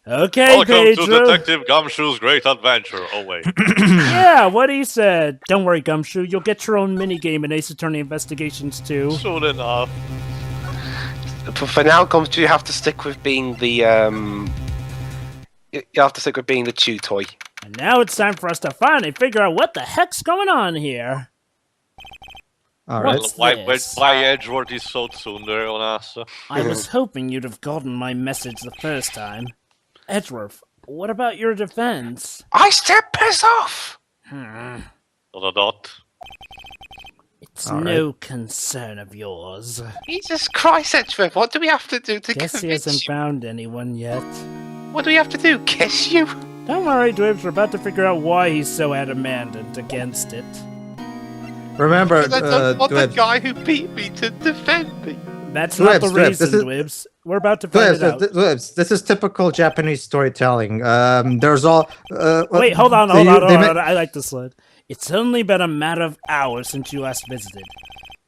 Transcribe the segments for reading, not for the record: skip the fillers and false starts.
Okay, Welcome Pedro. to Detective Gumshoe's Great Adventure. Oh, wait. Yeah, what he said. Don't worry, Gumshoe. You'll get your own minigame in Ace Attorney Investigations too. Soon enough. For now, Gumshoe, you have to stick with being the You have to stick with being the chew toy. And now it's time for us to finally figure out what the heck's going on here. Alright. What's Why this? Edgeworth is so tsundere on us? I was hoping you'd have gotten my message the first time. Edgeworth, what about your defense? I said piss off! Dot. It's no concern of yours. Jesus Christ, Edgeworth, what do we have to do to Guess he convince hasn't you? found anyone yet. What do we have to do? Kiss you? Don't worry, Dwebs, we're about to figure out why he's so adamant against it. Remember, Because I don't want the Dwebs, guy who beat me to defend me. That's not the Dwebs, reason, this is- Dwebs. We're about to find it out. Dwebs, this is typical Japanese storytelling. There's all. Wait, hold on. they I like this line. It's only been a matter of hours since you last visited,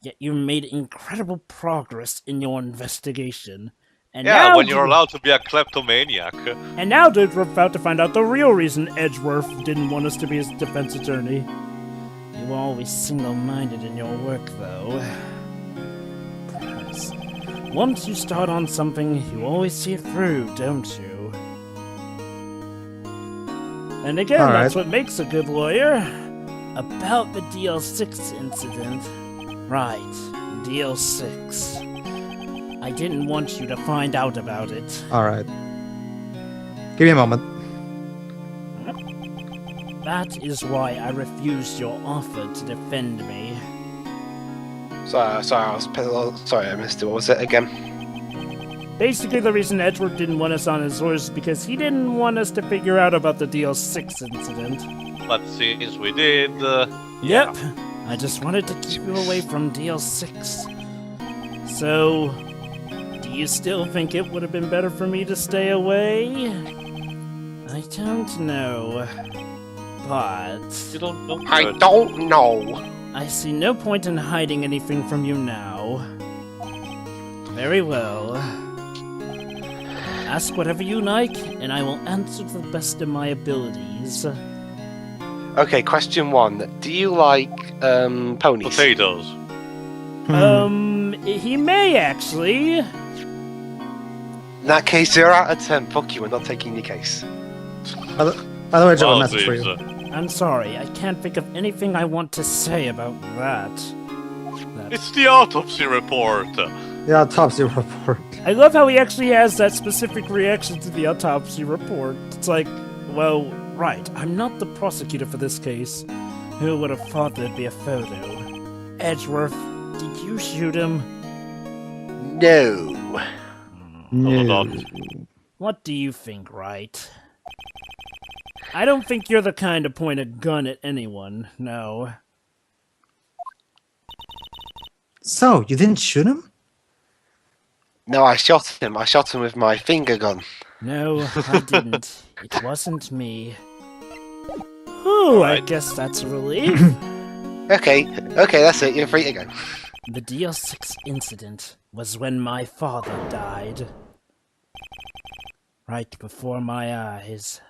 yet you made incredible progress in your investigation. And Yeah, now when you're allowed to be a kleptomaniac. And now, dude, we're about to find out the real reason Edgeworth didn't want us to be his defense attorney. You were always single-minded in your work, though. Perhaps. Once you start on something, you always see it through, don't you? And again, All that's right. what makes a good lawyer. About the DL6 incident. Right, DL6. I didn't want you to find out about it. Alright. Give me a moment. That is why I refused your offer to defend me. Sorry, I missed it. What was it again? Basically, the reason Edgeworth didn't want us on his horse is because he didn't want us to figure out about the DL6 incident. But since we did, Yep. I just wanted to keep you away from DL6. So, do you still think it would have been better for me to stay away? I don't know. But you don't know. I don't know. I see no point in hiding anything from you now. Very well. Ask whatever you like, and I will answer to the best of my abilities. Okay, question one. Do you like ponies? Potatoes. He may actually. In that case, 0 out of 10. Fuck you, we're not taking your case. By the way, I have a message for you. I'm sorry, I can't think of anything I want to say about that. It's the autopsy report. The autopsy report. I love how he actually has that specific reaction to the autopsy report. It's like, well, right, I'm not the prosecutor for this case. Who would have thought there'd be a photo? Edgeworth, did you shoot him? No. No. What do you think, Wright? I don't think you're the kind to point a gun at anyone, no. So, you didn't shoot him? No, I shot him. I shot him with my finger gun. No, I didn't. It wasn't me. Ooh, I Alright. guess that's a relief. Okay, that's it. You're free to go. The DL6 incident was when my father died. Right before my eyes.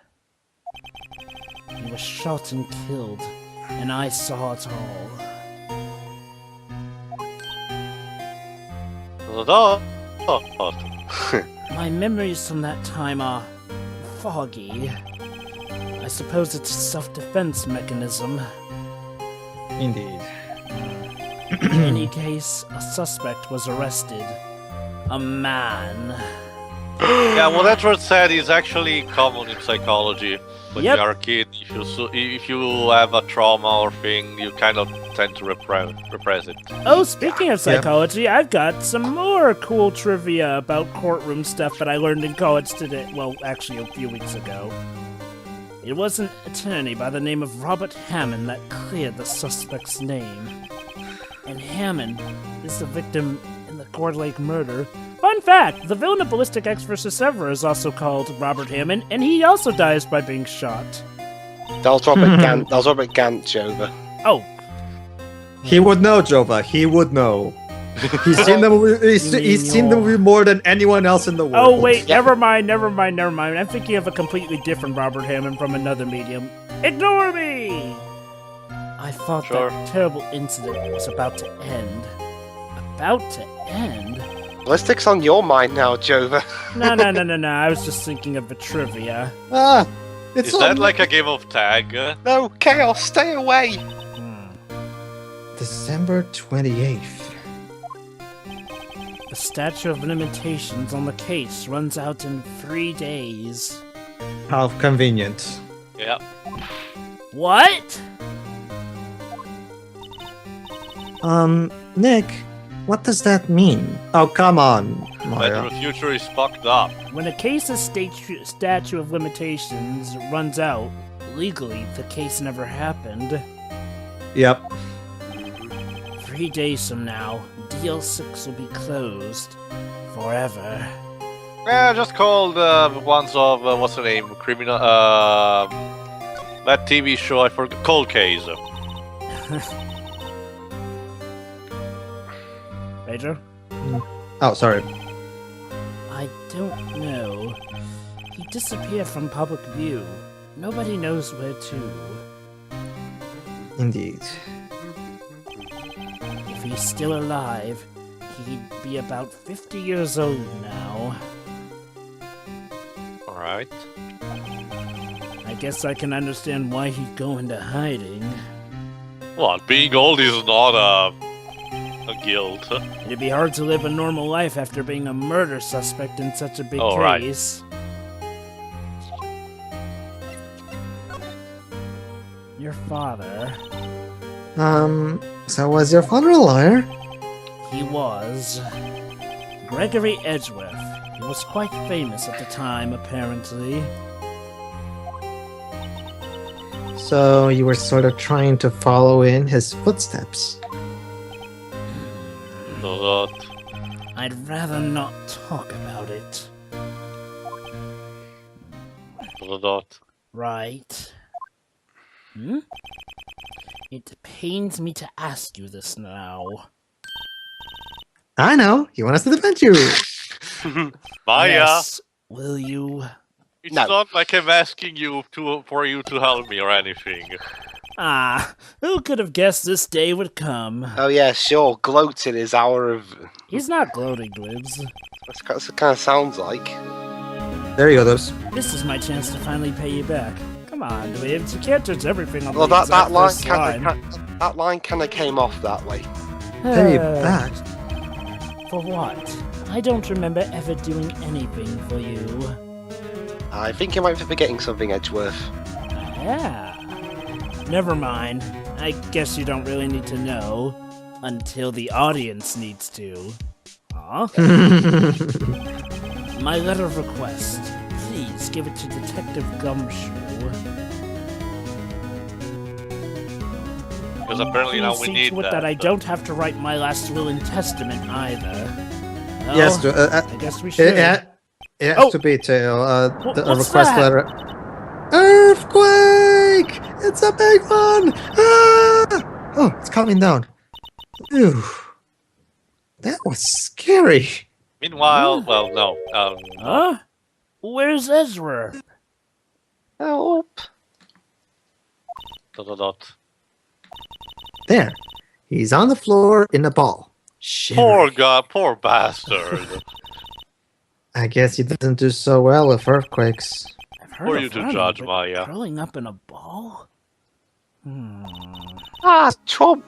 He was shot and killed, and I saw it all. My memories from that time are foggy. I suppose it's a self-defense mechanism. Indeed. In any case, a suspect was arrested. A man. Yeah, what Edward said is actually common in psychology. When Yep. you are a kid, if you have a trauma or thing, you kind of tend to repress it. Oh, speaking of psychology, I've got some more cool trivia about courtroom stuff that I learned in college today. Well, actually, a few weeks ago. It was an attorney by the name of Robert Hammond that cleared the suspect's name. And Hammond is the victim in the Cord Lake murder. Fun fact, the villain of Ballistic X vs. Ever is also called Robert Hammond, and he also dies by being shot. That was Robert Gant. That was Robert Gant, Jova. Oh, He would know, Jova. He would know. He's seen the movie. He's seen the movie more than anyone else in the world. Oh wait, never mind. I'm thinking of a completely different Robert Hammond from another medium. Ignore me! I thought that terrible incident was about to end. About to end? Ballistics on your mind now, Jova. No. I was just thinking of the trivia. Is that like a game of tag? No, Chaos, stay away! December 28th. The statute of limitations on the case runs out in 3 days. How convenient. Yep. What? Nick, what does that mean? Oh, come on, Maya. But the future is fucked up. When a case's statute of limitations runs out, legally, the case never happened. Yep. 3 days from now, DL6 will be closed. Forever. Yeah, just call the ones of, what's the name? Criminal, that TV show, I forgot. Cold Case. Pedro? Oh, sorry. I don't know. He disappeared from public view. Nobody knows where to. Indeed. If he's still alive, he'd be about 50 years old now. Alright. I guess I can understand why he'd go into hiding. What, being old is not a guilt. It'd be hard to live a normal life after being a murder suspect in such a big case. Your father... So was your father a liar? He was. Gregory Edgeworth. He was quite famous at the time, apparently. So you were sort of trying to follow in his footsteps. I'd rather not talk about it. Right. It pains me to ask you this now. I know. You want us to defend you. Maya! Yes, will you? It's not like I'm asking you for you to help me or anything. Who could have guessed this day would come? Oh yeah, sure. Gloating is our... He's not gloating, Glibs. That's what it kind of sounds like. There you go, those. This is my chance to finally pay you back. Come on, Glibs. You can't judge everything on Well, the that line first line. that line kind of came off that way. Pay you back. For what? I don't remember ever doing anything for you. I think you might be forgetting something, Edgeworth. Yeah. Never mind. I guess you don't really need to know. Until the audience needs to. Huh? My letter of request. Please give it to Detective Gumshoe. Because apparently now we need that. I don't have to write my last will and testament either. Well, Yes, I guess we should. it has to be to the what's request that? letter. Earthquake! It's a big one! Ah! Oh, it's coming down. Ew. That was scary. Meanwhile, well, no. Huh? Where's Ezra? Help! ... There. He's on the floor in a ball. Poor guy, poor bastard. I guess he doesn't do so well with earthquakes. Who are you to judge, Maya? Curling up in a ball? Trauma.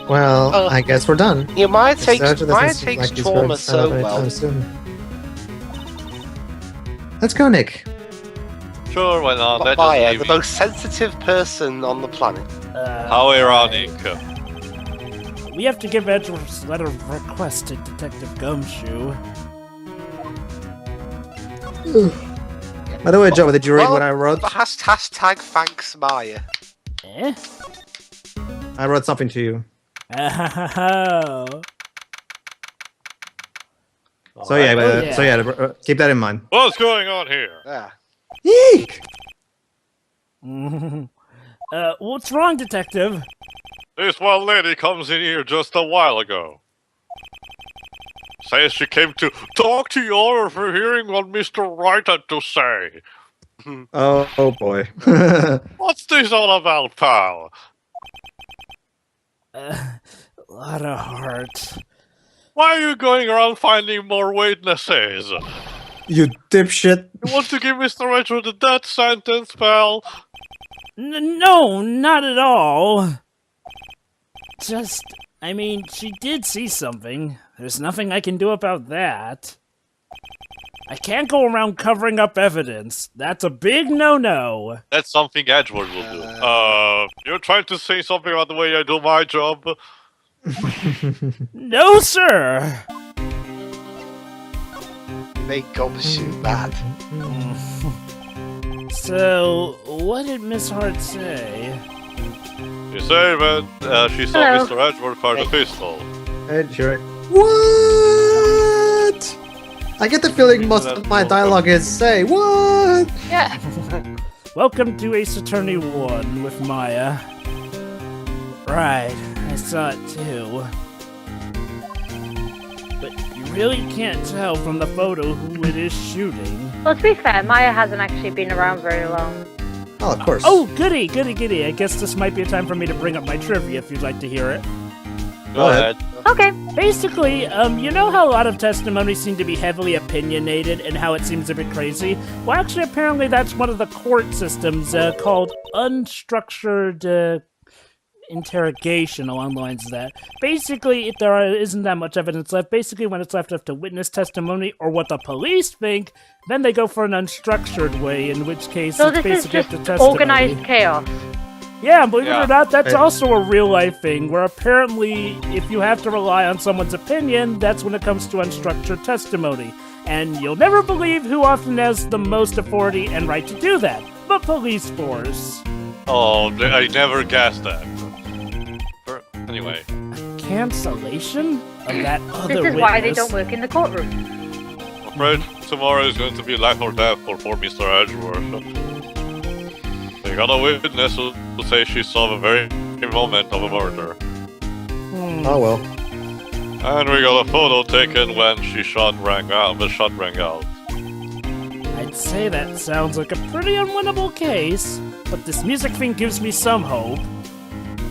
Well, I guess we're done. Yeah, Maya takes Sergeant doesn't seem like he's going trauma to stand up so anytime well. soon. Let's go, Nick. Sure, why not? Let's Maya, just the leave most sensitive person on the planet. How ironic. We have to give Edgeworth's letter of request to Detective Gumshoe. By the way, Joe, did you read what I wrote? Hashtag thanks, Maya. Eh? I wrote something to you. Oh. So yeah, keep that in mind. What's going on here? Yeah. Eek! What's wrong, Detective? This one lady comes in here just a while ago. Says she came to talk to you all for hearing what Mr. Wright had to say. Oh boy. What's this all about, pal? A lot of heart. Why are you going around finding more witnesses? You dipshit. You want to give Mr. Edgeworth a death sentence, pal? No, not at all. Just, I mean, she did see something. There's nothing I can do about that. I can't go around covering up evidence. That's a big no-no. That's something Edgeworth will do. You're trying to say something about the way I do my job? No, sir. Make Gumshoe mad. So, what did Miss Hart say? You say that she saw Hello. Mr. Edgeworth fire the pistol. Hey, sure. What? I get the feeling most of my dialogue is say what? Yeah. Welcome to Ace Attorney 1 with Maya. Right, I saw it too. But you really can't tell from the photo who it is shooting. Well, to be fair, Maya hasn't actually been around very long. Oh, of course. Oh, goody, goody, goody. I guess this might be a time for me to bring up my trivia if you'd like to hear it. Go ahead. Okay. Basically, you know how a lot of testimonies seem to be heavily opinionated and how it seems a bit crazy? Well, actually, apparently that's one of the court systems called unstructured interrogation, along the lines of that. Basically, if there isn't that much evidence left, basically when it's left up to witness testimony or what the police think, then they go for an unstructured way, in which case So it's this is basically up just to testimony. organized chaos. Yeah, believe it Yeah. or not, that's Hey. also a real-life thing, where apparently, if you have to rely on someone's opinion, that's when it comes to unstructured testimony. And you'll never believe who often has the most authority and right to do that. The police force. Oh, I never guessed that. Anyway. Cancellation of that other This is witness. why they don't work in the courtroom. I'm afraid tomorrow is going to be life or death for poor Mr. Edgeworth. We got a witness who say she saw the very moment of a murder. Oh well. And we got a photo taken when the shot rang out. I'd say that sounds like a pretty unwinnable case, but this music thing gives me some hope.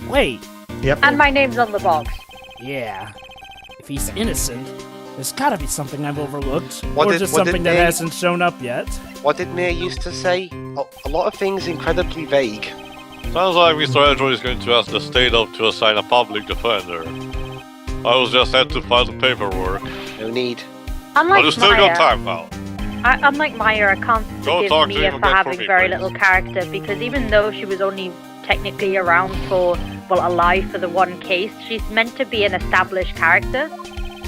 Wait, Yep. And my name's on the box. yeah. If he's innocent, there's gotta be something I've overlooked, What or did- just what did something that they- hasn't shown up yet. What did Mia used to say? A lot of things incredibly vague. Sounds like Mr. Edgeworth is going to ask the state up to assign a public defender. I was just had to file the paperwork. No need. But Unlike you still Maya, got time, pal. unlike Maya, I can't Go forgive talk to Mia him for again for having me, very please. little character, because even though she was only technically around for, well, alive for the one case, she's meant to be an established character,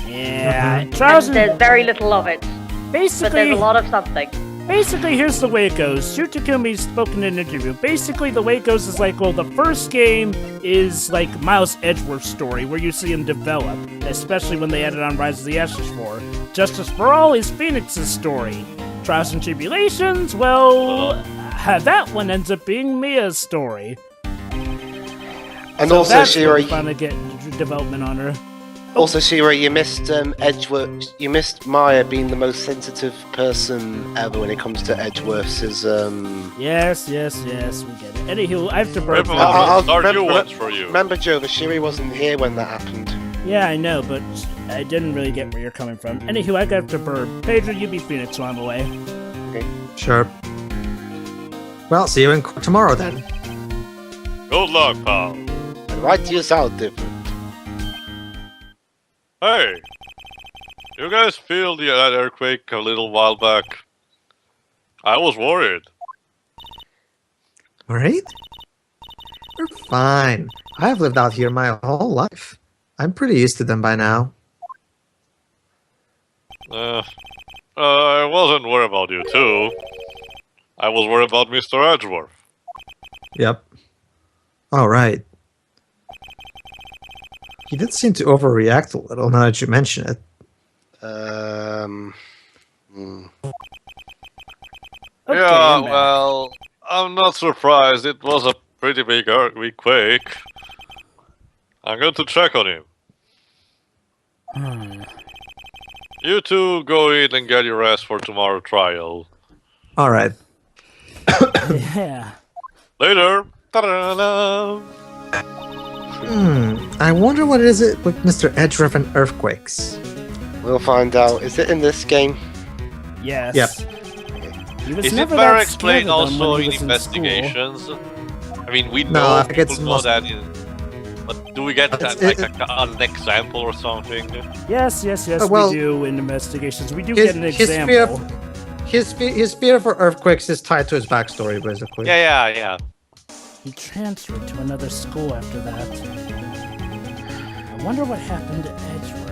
Yeah, and Trials there's and very little of it, but basically, there's a lot of something. basically, here's the way it goes. Shutakumi spoke in an interview. Basically, the way it goes is like, well, the first game is like Miles Edgeworth's story, where you see him develop, especially when they added on Rise of the Ashes 4. Justice for All is Phoenix's story. Trials and Tribulations, well, that one ends up being Mia's story. And So also, that's Shira, where we finally get development on her. you missed Edgeworth. You missed Maya being the most sensitive person ever when it comes to Edgeworth's. Yes, we get it. Anywho, I have to burp. Remember, I'll our new remember- ones for you. Remember, Jova, Shiri wasn't here when that happened. Yeah, I know, but I didn't really get where you're coming from. Anywho, I got to burp. Pedro, you be Phoenix while I'm away. Sure. Well, see you in court tomorrow then. Good luck, pal. The right years out different. Hey, you guys feel that earthquake a little while back? I was worried. Right? We're fine. I've lived out here my whole life. I'm pretty used to them by now. I wasn't worried about you too. I was worried about Mr. Edgeworth. Yep. All right. He did seem to overreact a little now that you mention it. Okay, Yeah, I'm back. well, I'm not surprised. It was a pretty big quake. I'm going to check on him. You two go in and get your rest for tomorrow's trial. All right. Yeah. Later. Ta-da-da. I wonder what it is with Mr. Edgeworth and earthquakes. We'll find out. Is it in this game? Yes. Yep. He was Is it never better that explained scared of them also when he in was investigations? I mean, we No, know I think it's people know most- that. But do we get It's- that, like an example or something? Yes, well, we do in investigations. We do his- get an his fear example. His fear for earthquakes is tied to his backstory, basically. Yeah. He transferred to another school after that. I wonder what happened to Edgeworth.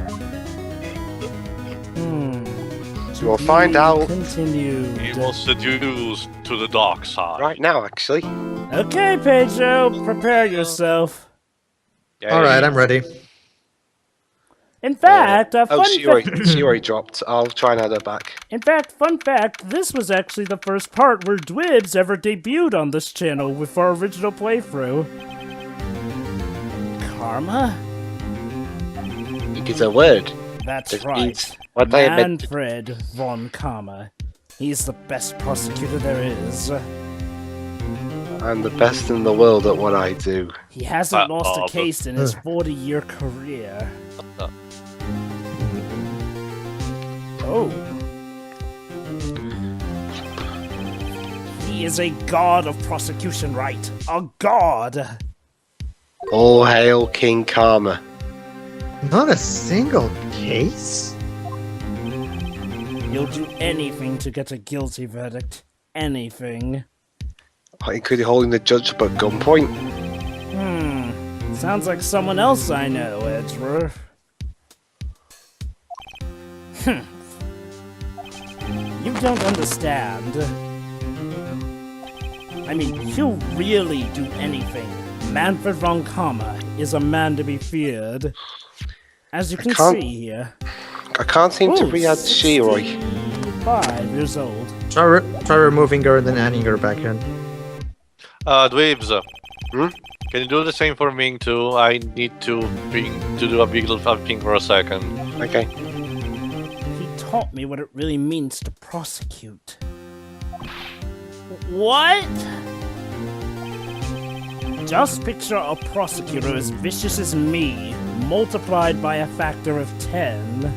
We'll find out Continued. He was seduced to the dark side. right now, actually. Okay, Pedro, prepare yourself. Yeah, All right, I'm ready. In fact, she already dropped. I'll try and add her back. fun fact, this was actually the first part where Dwibs ever debuted on this channel with our original playthrough. Karma? It's a word. That's This right. means what I meant. Manfred von Karma. He's the best prosecutor there is. I'm the best in the world at what I do. He hasn't lost a but- case in his 40-year career. Oh. He is a god of prosecution, right? A god! All hail King Karma. Not a single case? He'll do anything to get a guilty verdict. Anything. Including holding the judge up at gunpoint. Sounds like someone else I know, Edgeworth. You don't understand. I mean, he'll really do anything. Manfred von Karma is a man to be feared. As you can can't- see here. I can't seem to Ooh, re-add Sheroy. 65 years old. Try removing her and then adding her back in. Dweebs. Can you do the same for Ming too? I need to do a big little thing for a second. Okay. He taught me what it really means to prosecute. What? Just picture a prosecutor as vicious as me, multiplied by a factor of 10.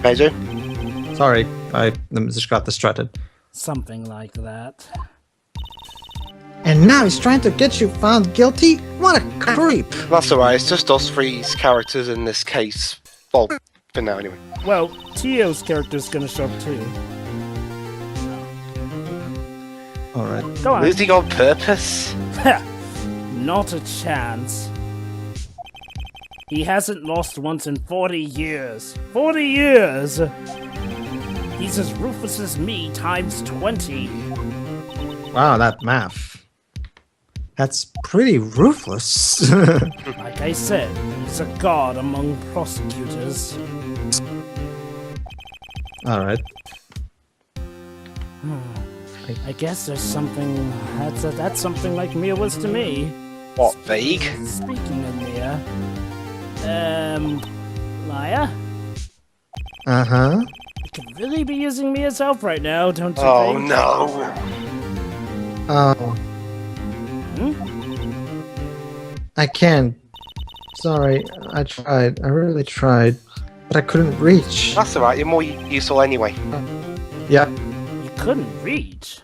Pedro? Sorry, I just got distracted. Something like that. And now he's trying to get you found guilty? What a creep! That's alright, it's just us three characters in this case. Well, for now anyway. Well, Tio's character's gonna show up too. Alright. Go on. Losing on purpose? Not a chance. He hasn't lost once in 40 years. 40 years! He's as ruthless as me times 20. Wow, that math. That's pretty ruthless. Like I said, he's a god among prosecutors. Alright. I guess there's something that's something like Mia was to me. What, vague? Speaking of Mia, Maya, Uh-huh. you could really be using Mia's help right now, don't you Oh think? no! Oh. I can't. Sorry, I tried. I really tried. But I couldn't reach. That's alright, you're more useful anyway. Yeah, You couldn't reach.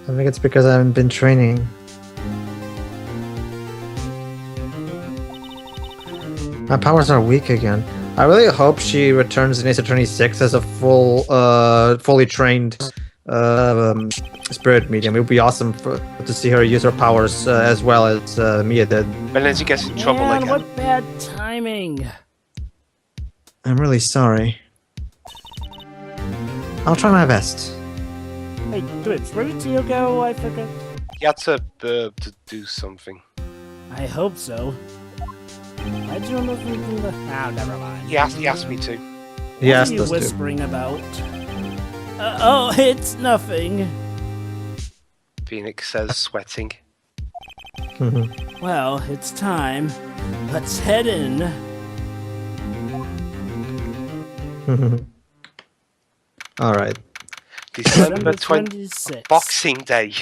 I think it's because I haven't been training. My powers are weak again. I really hope she returns in Ace Attorney 6 as a fully trained spirit medium. It would be awesome to see her use her powers as well as Mia did. But then she gets in trouble Man, again. what bad timing. I'm really sorry. I'll try my best. Hey, Dwibs, where did Tio go? I forgot. He had to burp to do something. I hope so. I don't know if we can... never mind. He asked me to. He What asked are you us to. whispering about? Oh, it's nothing. Phoenix says, sweating. Well, it's time. Let's head in. All right. December December 20th, 26th. Boxing Day.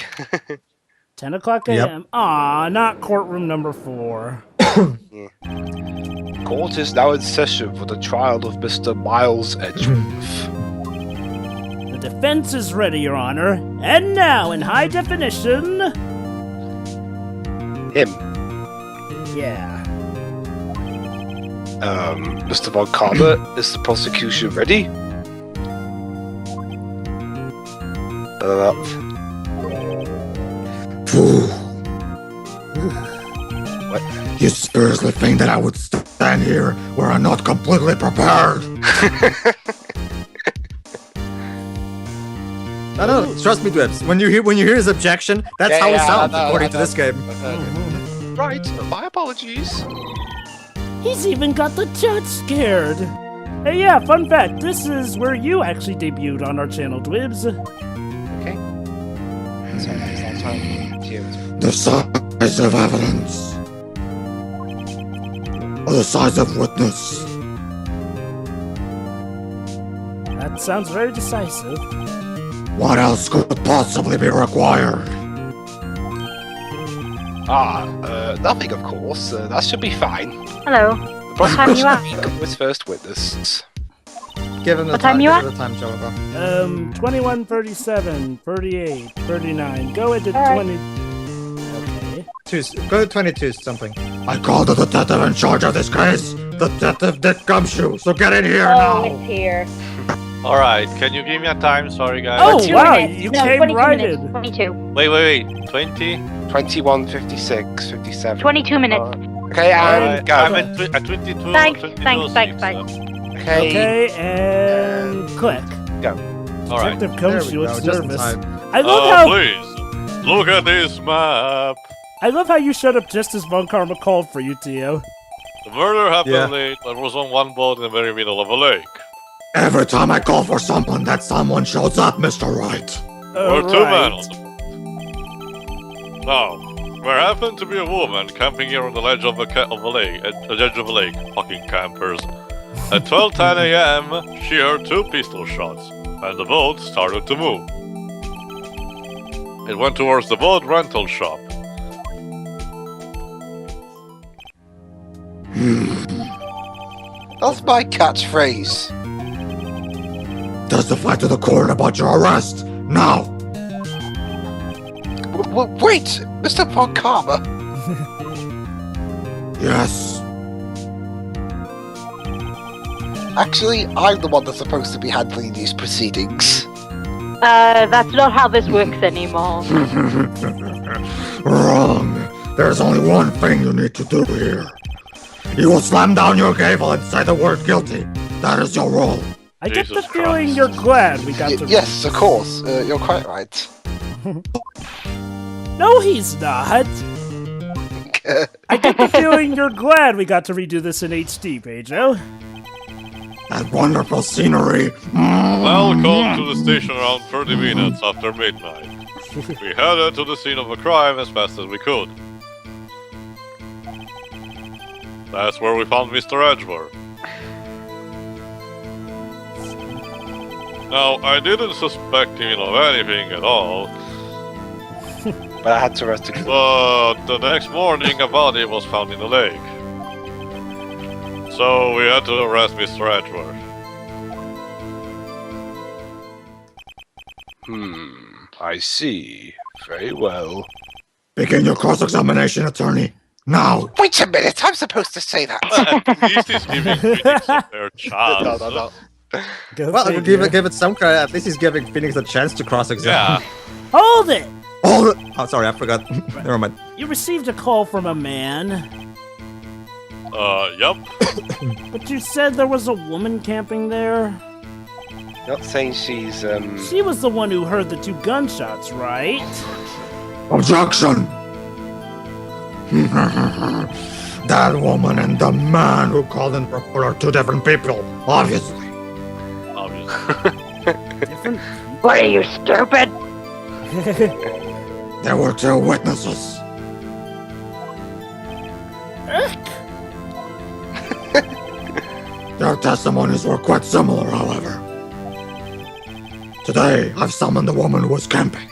10 o'clock Yep. a.m. Aw, not courtroom number 4. Court is now in session for the trial of Mr. Miles Edgeworth. The defense is ready, Your Honor. And now, in high definition... Him. Yeah. Mr. Von Karma, is the prosecution ready? What? You seriously think that I would stand here where I'm not completely prepared? No, trust me, Dwibs. When you hear his objection, that's how he sounds according to this game. Right, my apologies. He's even got the judge scared. Hey, yeah, fun fact. This is where you actually debuted on our channel, Dwibs. Okay. The size of evidence. Or the size of witness. That sounds very decisive. What else could possibly be required? Nothing, of course. That should be fine. Hello. The What time you prosecution at? was first witness. Give him the What time you give at? him the time, Joe. 21, 37, 38, 39. Go into All right. 20. Okay. Go to 22 something. I called the detective in charge of this case, Detective Dick Gumshoe, so get in here Oh, now! it's here. Alright, can you give me a time? Sorry, guys. Oh, 22 wow, minutes. you No, came 22 right minutes. in. 22. Wait. 20? 21, 56, 57. 22 minutes. Okay, and Alright, go. I'm at 22. Thanks, 22 thanks. Okay. Okay, and click. Alright. Detective There we Gumshoe go, looks just in nervous. time. I love how Please, look at this map. I love how you showed up just as Von Karma called for you, Tio. The murder happened Yeah. late. I was on one boat in the very middle of a lake. Every time I call for someone, that someone shows up, Mr. Wright. There were two men Alright. on the boat. Now, there happened to be a woman camping here on the ledge of a lake. At the edge of a lake. Fucking campers. At 12:10 a.m., she heard 2 pistol shots, and the boat started to move. It went towards the boat rental shop. That's my catchphrase. Testify to the court about your arrest, now! Wait, Mr. Von Karma. Yes. Actually, I'm the one that's supposed to be handling these proceedings. That's not how this works anymore. Wrong. There's only one thing you need to do here. You will slam down your gavel and say the word guilty. That is your role. I get the Jesus feeling Christ. you're glad we got to. Yes, of course. You're quite right. No, he's not. I get the feeling you're glad we got to redo this in HD, Pedro. That wonderful scenery. Welcome to the station around 30 minutes after midnight. We headed to the scene of a crime as fast as we could. That's where we found Mr. Edgeworth. Now, I didn't suspect him of anything at all, But I had to arrest him. but the next morning a body was found in the lake. So we had to arrest Mr. Edgeworth. I see. Very well. Begin your cross-examination, attorney. Now. Wait a minute, I'm supposed to say that. At least he's giving critics a fair chance. No. Go Well, figure. give it some credit. At least he's giving Phoenix a chance to cross-examine. Yeah. Hold it! Oh, sorry, I forgot. Never mind. You received a call from a man, Yup. but you said there was a woman camping there? Not saying she's, She was the one who heard the 2 gunshots, right? Objection! That woman and the man who called in report are 2 different people, obviously. Obviously. Different. What are you, stupid? There were 2 witnesses. Their testimonies were quite similar, however. Today, I've summoned the woman who was camping.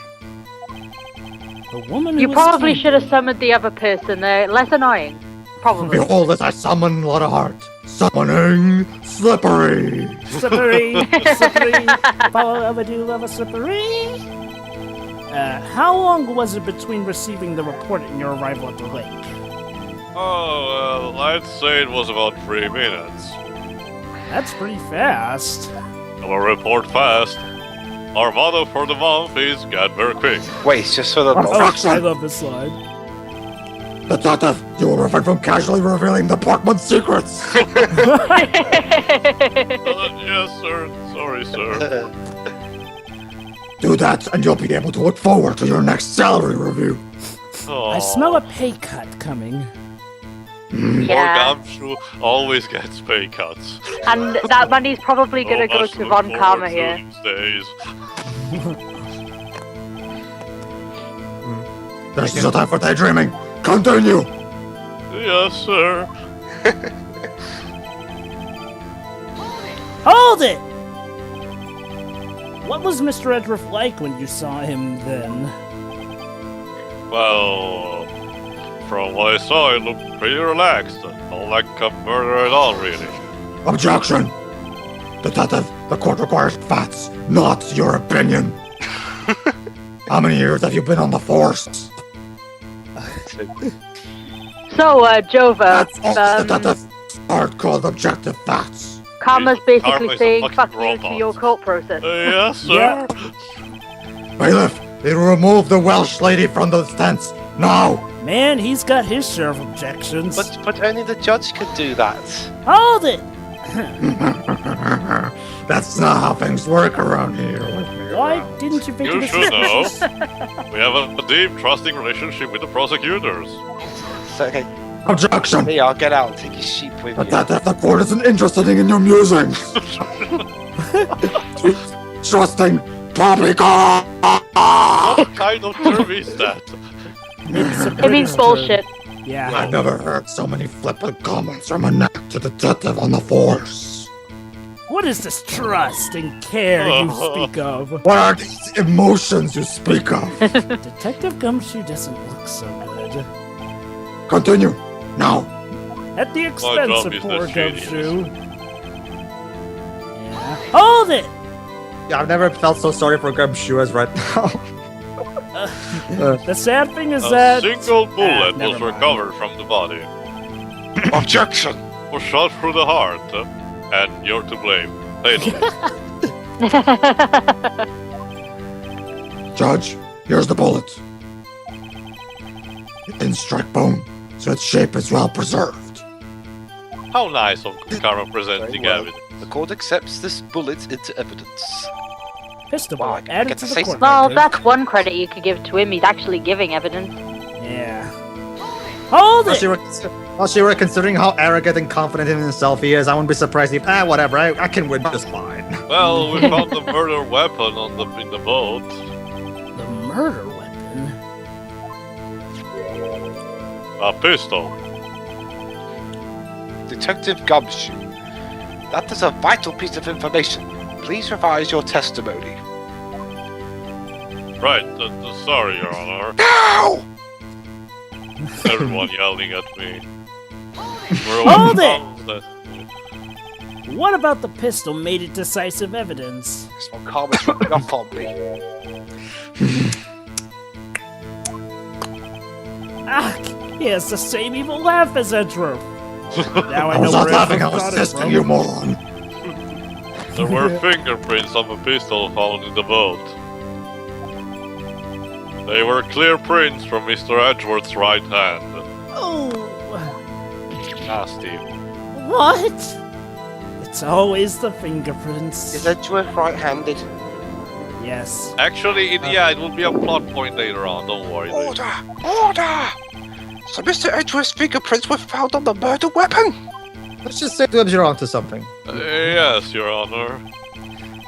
The woman who You was probably camping. should have summoned the other person. They're less annoying. Probably. Behold, as I summon Lottahart, summoning Slippery. Slippery, slippery, follow overdue love a slippery. How long was it between receiving the report and your arrival at the lake? Oh, well, I'd say it was about 3 minutes. That's pretty fast. We'll report fast. Our motto for the month is get very quick. Wait, just for the Oh, I Objection! love this slide. Detective, you will refrain from casually revealing the Portman secrets. Yes, sir. Sorry, sir. Do that, and you'll be able to look forward to your next salary review. Oh, I smell a pay cut coming. Yeah. Gumshoe always gets pay cuts. And that money's probably gonna go much to look Von forward Karma to here. these days. This is a time for daydreaming. Continue. Yes, sir. Hold it! What was Mr. Edgeworth like when you saw him then? Well, from what I saw, it looked pretty relaxed. Not like a murder at all, really. Objection. Detective, the court requires facts, not your opinion. How many years have you been on the force? So, Jova, That's all, Detective. Hard-called objective facts. Karma's basically Karma's a saying fucking fuck you robot. to your court process. Yes, sir. Yeah. Bailiff, they remove the Welsh lady from the tents now. Man, he's got his share of objections. But only the judge could do that. Hold it! That's not how things work around here. Why didn't you figure You this should know. out? We have a deep, trusting relationship with the prosecutors. So, okay, Objection. here, I'll get out and take your sheep with you. Detective, the court isn't interested in your musings. Trusting poppycock. What kind of term is that? It means bullshit. Yeah. I've never heard so many flippant comments from a neck to detective on the force. What is this trust and care you speak of? What are these emotions you speak of? Detective Gumshoe doesn't look so good. Continue, now. At the expense job of is poor the shadiest. Gumshoe. Yeah. Hold it! Yeah, I've never felt so sorry for Gumshoe as right now. The sad thing is A that... single bullet never was mind. recovered from the body. Objection! Was shot through the heart. And you're to blame. Fatally. Judge, here's the bullet. It didn't strike bone, so its shape is well preserved. How nice of Karma presenting Very well. evidence. The court accepts this bullet into evidence. Pistol Wow, bullet I added get to to the say court something. Well, record. that's one credit you could give to him. He's actually giving evidence. Yeah. Hold it! While she were considering how arrogant and confident in himself he is, I wouldn't be surprised if, whatever, I can win just fine. Well, we found the murder weapon in the boat. The murder weapon? A pistol. Detective Gumshoe, that is a vital piece of information. Please revise your testimony. Right, sorry, Your Honor. No! Everyone yelling at me. Hold it! it! What about the pistol made it decisive evidence? This one Karma's rubbing off on me. Ah, he has the same evil laugh as Edgeworth. Now I I know was not where laughing, I Edgeworth was got it assisting from. you, moron. There were fingerprints of a pistol found in the boat. They were clear prints from Mr. Edgeworth's right hand. Oh, Nasty. what? It's always the fingerprints. Is Edgeworth right-handed? Yes. Actually, it will be a plot point later on, don't worry. Order! Order! So Mr. Edgeworth's fingerprints were found on the murder weapon? Let's just say Dibs, you're onto something. Yes, Your Honor.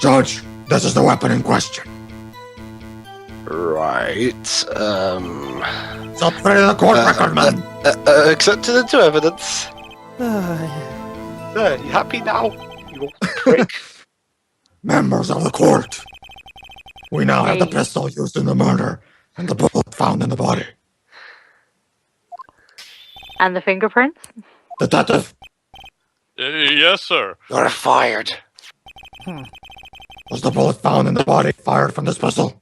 Judge, this is the weapon in question. Right. Substitute the court record, man. Accepted into evidence. You happy now? You prick. Members of the court, we now have the Hey. pistol used in the murder and the bullet found in the body. And the fingerprints? Detective, Yes, sir. You're fired. was the bullet found in the body fired from this pistol?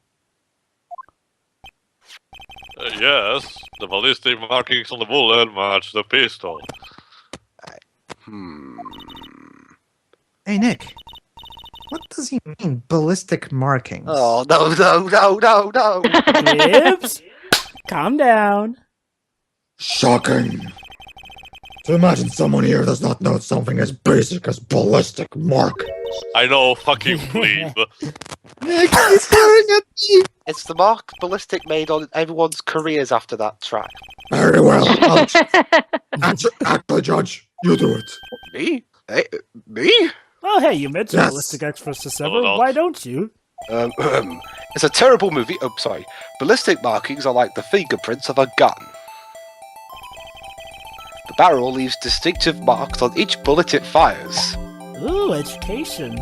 Yes, the ballistic markings on the bullet match the pistol. Hey, Nick. What does he mean, ballistic markings? Oh, no. Gibbs, calm down. Shocking. To imagine someone here does not know something as basic as ballistic mark. I know, fucking plebe. Nick, he's staring at me! It's the mark ballistic made on everyone's careers after that track. Very well. Actually, Judge, you do it. Me? Hey, me? Oh, hey, you mentioned Yes. ballistic experts to Oh, sever. no. Why don't you? It's a terrible movie. Oh, sorry. Ballistic markings are like the fingerprints of a gun. The barrel leaves distinctive marks on each bullet it fires. Ooh, education.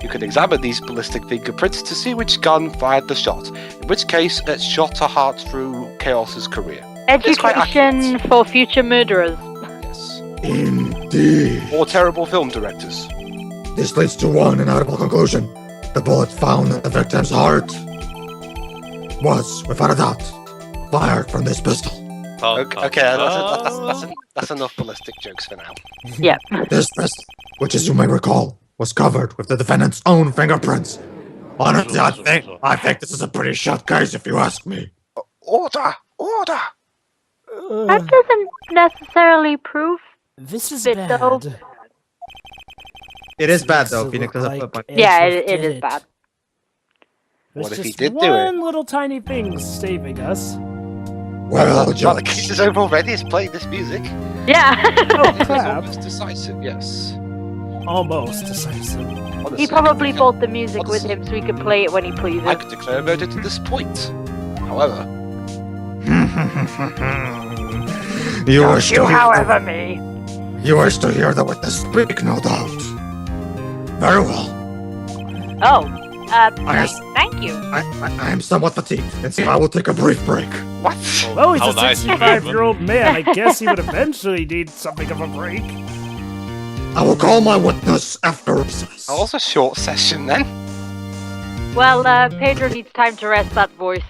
You can examine these ballistic fingerprints to see which gun fired the shot, in which case it shot a heart through Chaos's career. It's quite Education accurate. for future murderers. Yes. Indeed. Or terrible film directors. This leads to one inaudible conclusion. The bullet found in the victim's heart was, without a doubt, fired from this pistol. Okay, that's enough ballistic jokes for now. Yep. This pistol, which as you may recall, was covered with the defendant's own fingerprints. Honestly, I think this is a pretty shot case if you ask me. Order! That doesn't necessarily prove. This is Bit bad. though. It is bad, Makes though, it Phoenix. look That's a like point. Yeah, Edgeworth it did is bad. There's What if he just did do it? one little tiny thing saving us. Well, The Judge, case is over already. It's playing this music. Yeah. Oh, It was crap. almost decisive, yes. Almost decisive. Honestly, He probably I bought the music with him so he could play it when he pleases. I could declare murder to this point. However, you wish to however, me. You wish to hear the witness speak, no doubt. Very well. Oh, Yes. thank you. I am somewhat fatigued, and so I will take a brief break. what? Oh, he's How a nice of you, 65-year-old man. I guess he would eventually need something of a break. I will call my witness after recess. That was a short session then. Well, Pedro needs time to rest that voice.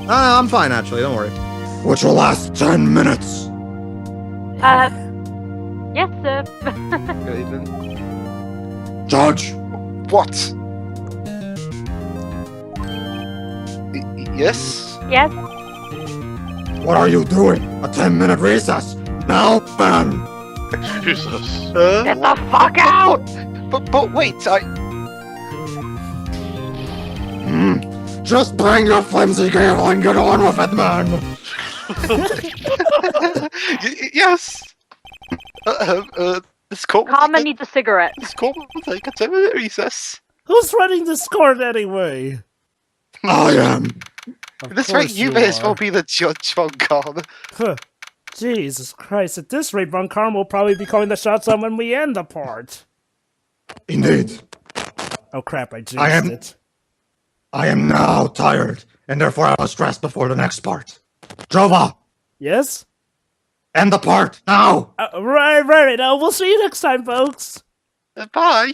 I'm fine, actually. Don't worry. Which will last 10 minutes. Yes, sir. Good evening. Judge, What? Yes? Yes. what are you doing? A 10-minute recess? Now, man! Jesus. Get the fuck out! But wait, Just bring your flimsy gale and get on with it, man! yes! This court will Carmen take needs a cigarette. this court will take a 10-minute recess. Who's running this court anyway? I am. Of At this rate, course you may as are. well be the judge, Von Karn. Huh. Jesus Christ, at this rate, Von Karm will probably be calling the shots on when we end the part. Indeed. Oh crap, I I jinxed am- it. I am now tired, and therefore I must rest before the next part. Jova, Yes? end the part, now! Right, we'll see you next time, folks. Bye.